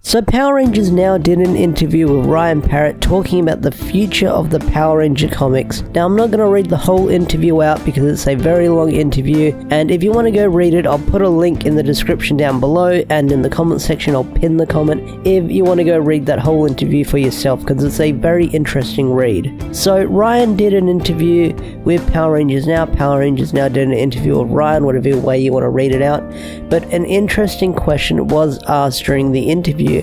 So Power Rangers Now did an interview with Ryan Parrot talking about the future of the Power Ranger comics. Now I'm not going to read the whole interview out because it's a very long interview, and if you want to go read it, I'll put a link in the description down below, and in the comment section I'll pin the comment if you want to go read that whole interview for yourself, because it's a very interesting read. So Ryan did an interview with Power Rangers Now. Power Rangers Now did an interview with Ryan, whatever way you want to read it out. But an interesting question was asked during the interview,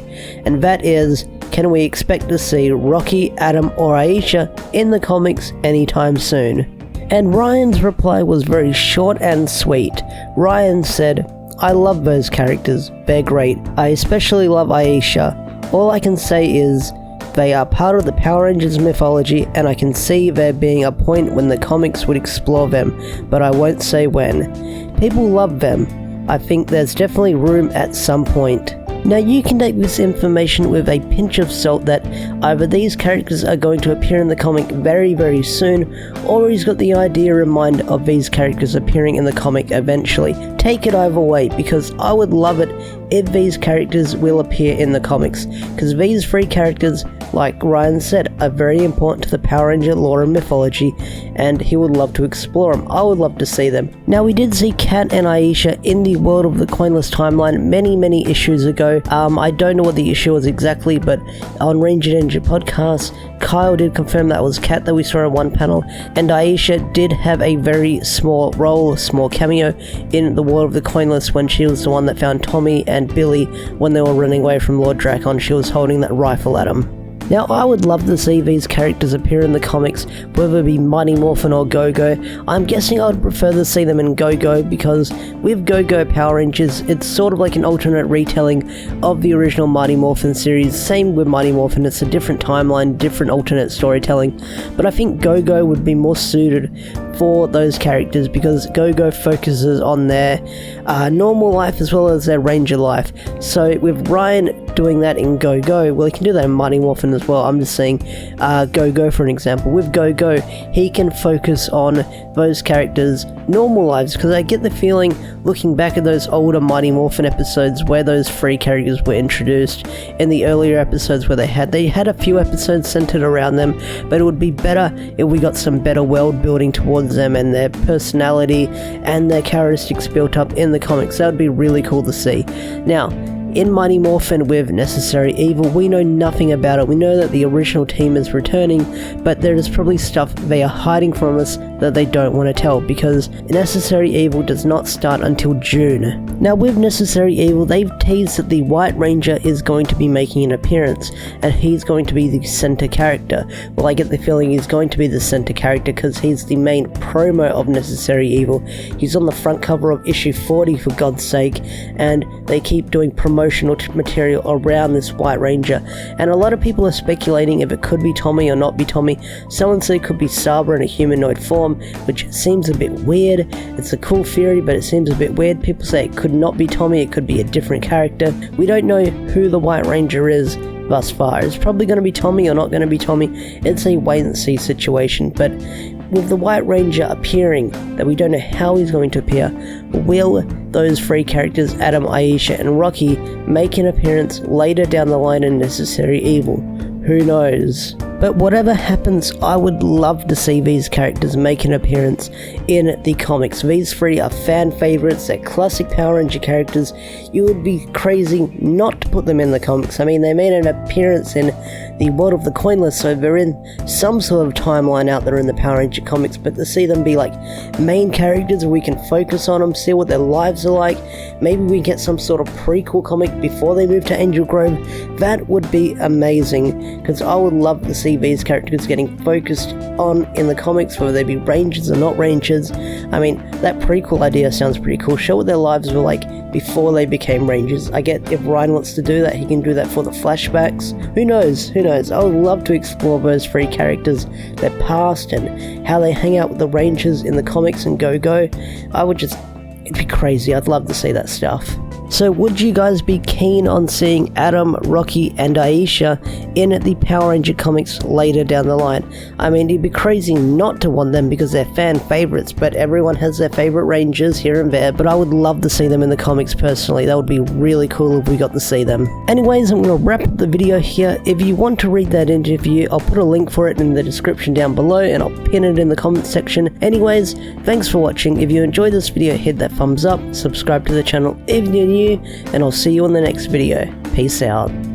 and that is, can we expect to see Rocky, Adam or Aisha in the comics anytime soon? And Ryan's reply was very short and sweet. Ryan said, "I love those characters, they're great. I especially love Aisha. All I can say is, they are part of the Power Rangers mythology, and I can see there being a point when the comics would explore them, but I won't say when. People love them. I think there's definitely room at some point." Now you can take this information with a pinch of salt that either these characters are going to appear in the comic very, very soon, or he's got the idea in mind of these characters appearing in the comic eventually. Take it either way, because I would love it if these characters will appear in the comics, because these three characters, like Ryan said, are very important to the Power Ranger lore and mythology, and he would love to explore them. I would love to see them. Now we did see Kat and Aisha in the World of the Coinless timeline many issues ago. I don't know what the issue was exactly, but on Ranger Ninja podcast, Kyle did confirm that was Kat that we saw in one panel, and Aisha did have a very small role, a small cameo in the World of the Coinless when she was the one that found Tommy and Billy when they were running away from Lord Drakon. She was holding that rifle at him. Now I would love to see these characters appear in the comics, whether it be Mighty Morphin or Go-Go. I'm guessing I would prefer to see them in Go-Go, because with Go-Go Power Rangers, it's sort of like an alternate retelling of the original Mighty Morphin series. Same with Mighty Morphin, it's a different timeline, different alternate storytelling, but I think Go-Go would be more suited for those characters, because Go-Go focuses on their normal life as well as their Ranger life. So with Ryan doing that in Go-Go, well, he can do that in Mighty Morphin as well. I'm just saying Go-Go for an example. With Go-Go, he can focus on those characters' normal lives, because I get the feeling, looking back at those older Mighty Morphin episodes where those three characters were introduced, in the earlier episodes where they had a few episodes centered around them, but it would be better if we got some better world building towards them and their personality and their characteristics built up in the comics. That would be really cool to see. Now, in Mighty Morphin with Necessary Evil, we know nothing about it. We know that the original team is returning, but there is probably stuff they are hiding from us that they don't want to tell, because Necessary Evil does not start until June. Now with Necessary Evil, they've teased that the White Ranger is going to be making an appearance, and he's going to be the center character. Well, I get the feeling he's going to be the center character because he's the main promo of Necessary Evil. He's on the front cover of issue 40, for God's sake, and they keep doing promotional material around this White Ranger, and a lot of people are speculating if it could be Tommy or not be Tommy. Someone said it could be Saban in a humanoid form, which seems a bit weird. It's a cool theory, but it seems a bit weird. People say it could not be Tommy, it could be a different character. We don't know who the White Ranger is thus far. It's probably going to be Tommy or not going to be Tommy. It's a wait and see situation, but with the White Ranger appearing, that we don't know how he's going to appear, will those three characters, Adam, Aisha and Rocky, make an appearance later down the line in Necessary Evil? Who knows? But whatever happens, I would love to see these characters make an appearance in the comics. These three are fan favorites, they're classic Power Ranger characters. You would be crazy not to put them in the comics. I mean, they made an appearance in the World of the Coinless, so they're in some sort of timeline out there in the Power Ranger comics, but to see them be like main characters, we can focus on them, see what their lives are like, maybe we get some sort of prequel comic before they move to Angel Grove, that would be amazing, because I would love to see these characters getting focused on in the comics, whether they be Rangers or not Rangers. I mean, that prequel idea sounds pretty cool. Show what their lives were like before they became Rangers. I get if Ryan wants to do that, he can do that for the flashbacks. Who knows? I would love to explore those three characters, their past, and how they hang out with the Rangers in the comics and Go-Go. I would just It'd be crazy. I'd love to see that stuff. So would you guys be keen on seeing Adam, Rocky, and Aisha in the Power Ranger comics later down the line? I mean, it'd be crazy not to want them because they're fan favorites, but everyone has their favorite Rangers here and there, but I would love to see them in the comics personally. That would be really cool if we got to see them. Anyways, I'm going to wrap up the video here. If you want to read that interview, I'll put a link for it in the description down below, and I'll pin it in the comments section. Anyways, thanks for watching. If you enjoyed this video, hit that thumbs up, subscribe to the channel if you're new, and I'll see you in the next video. Peace out.